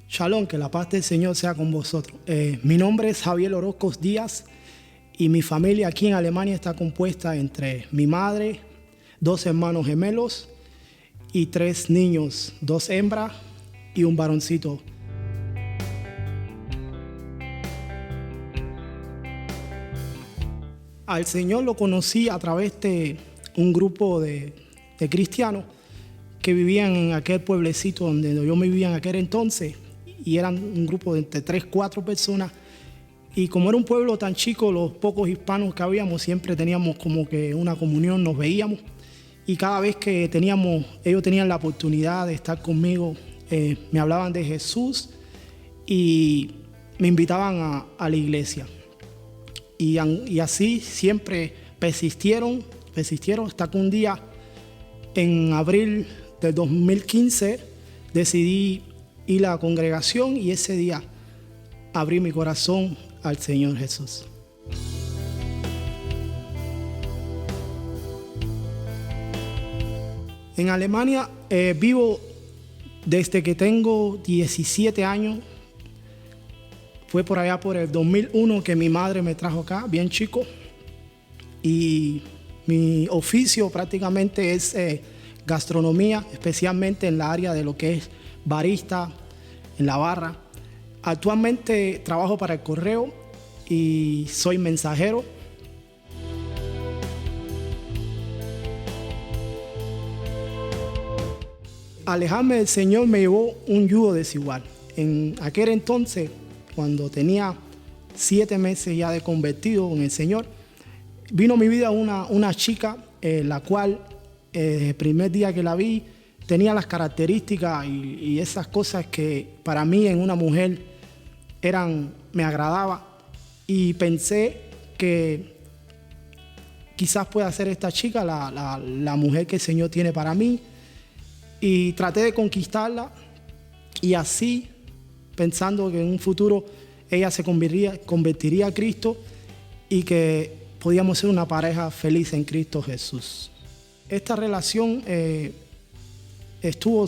Shalom, que la paz del Señor sea con vosotros. Mi nombre es Javier Orozco Díaz y mi familia aquí en Alemania está compuesta entre mi madre, 2 hermanos gemelos y 3 niños, 2 hembras y un varoncito. Al Señor lo conocí a través de un grupo de cristianos que vivían en aquel pueblecito donde yo vivía en aquel entonces, y eran un grupo de entre 3, 4 personas. Y como era un pueblo tan chico, los pocos hispanos que habíamos siempre teníamos como que una comunión, nos veíamos. Y cada vez que ellos tenían la oportunidad de estar conmigo, me hablaban de Jesús y me invitaban a la iglesia. Y así siempre persistieron hasta que un día, en abril del 2015, decidí ir a la congregación y ese día abrí mi corazón al Señor Jesús. En Alemania vivo desde que tengo 17 años. Fue por allá por el 2001 que mi madre me trajo acá, bien chico. Y mi oficio prácticamente es gastronomía, especialmente en la área de lo que es barista, en la barra. Actualmente trabajo para el correo y soy mensajero. Alejarme del Señor me llevó un yugo desigual. En aquel entonces, cuando tenía 7 meses ya de convertido en el Señor, vino a mi vida una chica, la cual el primer día que la vi tenía las características y esas cosas que para mí en una mujer me agradaba, y pensé que quizás pueda ser esta chica la mujer que el Señor tiene para mí, y traté de conquistarla, y así pensando que en un futuro ella se convertiría a Cristo y que podíamos ser una pareja feliz en Cristo Jesús. Esta relación estuvo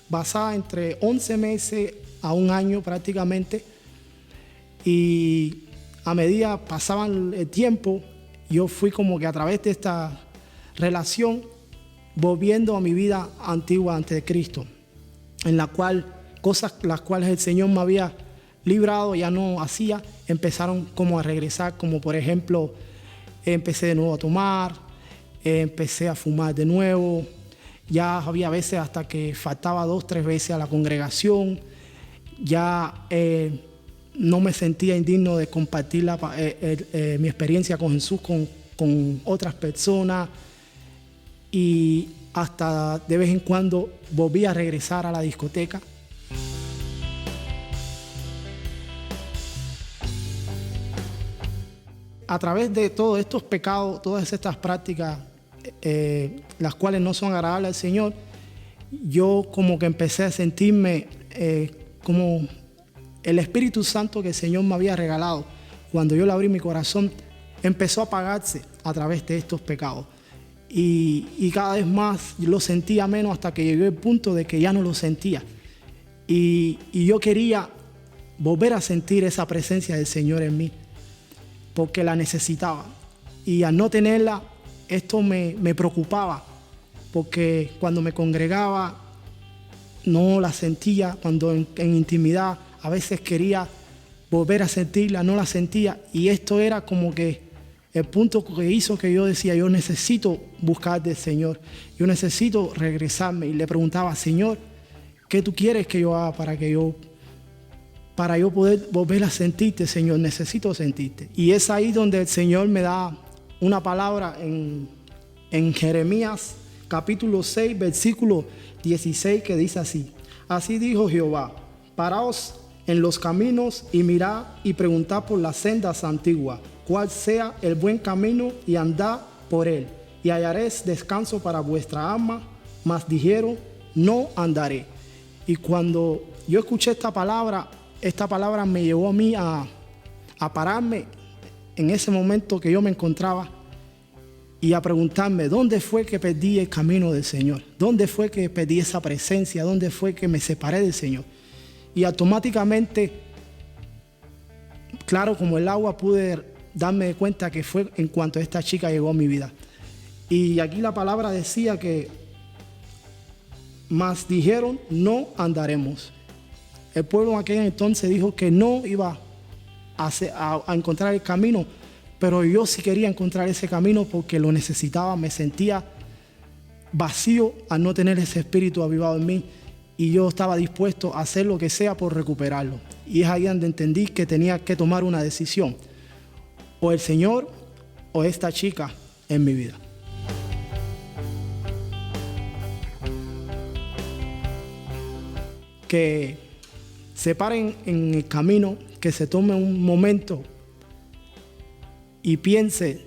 basada entre 11 meses a 1 año prácticamente, y a medida pasaban el tiempo, yo fui como que a través de esta relación volviendo a mi vida antigua ante Cristo, en la cual cosas las cuales el Señor me había librado, ya no hacía, empezaron como a regresar, como por ejemplo, empecé de nuevo a tomar, empecé a fumar de nuevo, ya había veces hasta que faltaba 2, 3 veces a la congregación, ya no me sentía indigno de compartir mi experiencia con Jesús con otras personas, y hasta de vez en cuando volví a regresar a la discoteca. A través de todos estos pecados, todas estas prácticas, las cuales no son agradables al Señor, yo como que empecé a sentirme como el Espíritu Santo que el Señor me había regalado. Cuando yo le abrí mi corazón, empezó a apagarse a través de estos pecados. Y cada vez más lo sentía menos, hasta que llegué al punto de que ya no lo sentía. Y yo quería volver a sentir esa presencia del Señor en mí, porque la necesitaba. Y al no tenerla, esto me preocupaba, porque cuando me congregaba no la sentía, cuando en intimidad a veces quería volver a sentirla, no la sentía, y esto era como que el punto que hizo que yo decía, yo necesito buscar del Señor, yo necesito regresarme, y le preguntaba, Señor, ¿qué tú quieres que yo haga para yo poder volver a sentirte, Señor? Necesito sentirte. Y es ahí donde el Señor me da una palabra en Jeremías capítulo 6, versículo 16, que dice así: así dijo Jehová, paraos en los caminos y mirad y preguntad por las sendas antiguas, cuál sea el buen camino, y andad por él, y hallaréis descanso para vuestra alma. Mas dijeron, no andaré. Y cuando yo escuché esta palabra me llevó a mí a pararme en ese momento que yo me encontraba y a preguntarme, ¿dónde fue que perdí el camino del Señor? ¿Dónde fue que perdí esa presencia? ¿Dónde fue que me separé del Señor? y automáticamente, claro como el agua, pude darme cuenta que fue en cuanto esta chica llegó a mi vida. Y aquí la palabra decía que más dijeron, no andaremos. El pueblo en aquel entonces dijo que no iba a encontrar el camino, pero yo sí quería encontrar ese camino porque lo necesitaba. Me sentía vacío al no tener ese espíritu avivado en mí, y yo estaba dispuesto a hacer lo que sea por recuperarlo. Y es ahí donde entendí que tenía que tomar una decisión: o el Señor o esta chica en mi vida. Que se paren en el camino, que se tome un momento y piense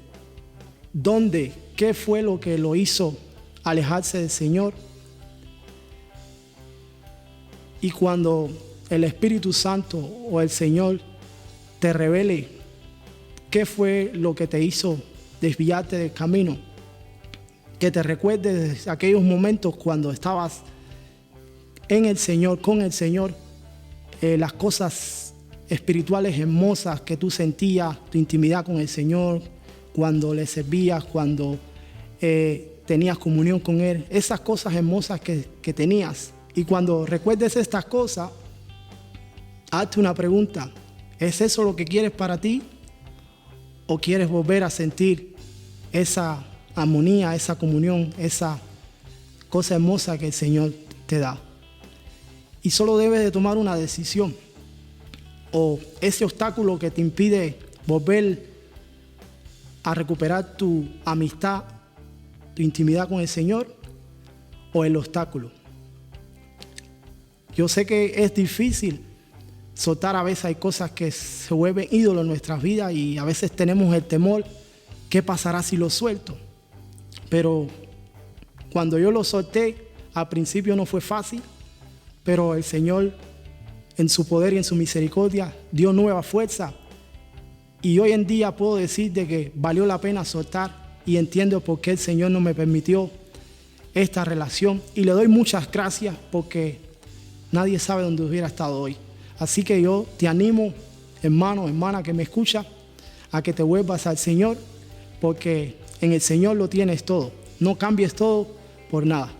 dónde, qué fue lo que lo hizo alejarse del Señor. Y cuando el Espíritu Santo o el Señor te revele qué fue lo que te hizo desviarte del camino, que te recuerdes de aquellos momentos cuando estabas en el Señor, con el Señor, las cosas espirituales hermosas que tú sentías, tu intimidad con el Señor, cuando le servías, cuando tenías comunión con Él, esas cosas hermosas que tenías. Y cuando recuerdes estas cosas, hazte una pregunta: ¿es eso lo que quieres para ti? ¿O quieres volver a sentir esa armonía, esa comunión, esa cosa hermosa que el Señor te da? Y solo debes de tomar una decisión: o ese obstáculo que te impide volver a recuperar tu amistad, tu intimidad con el Señor, o el obstáculo. Yo sé que es difícil soltar, a veces hay cosas que se vuelven ídolos en nuestras vidas y a veces tenemos el temor: ¿qué pasará si lo suelto? Pero cuando yo lo solté, al principio no fue fácil, pero el Señor, en su poder y en su misericordia, dio nueva fuerza. Y hoy en día puedo decir de que valió la pena soltar, y entiendo por qué el Señor no me permitió esta relación. Y le doy muchas gracias, porque nadie sabe dónde hubiera estado hoy. Así que yo te animo, hermano, hermana que me escucha, a que te vuelvas al Señor, porque en el Señor lo tienes todo. No cambies todo por nada.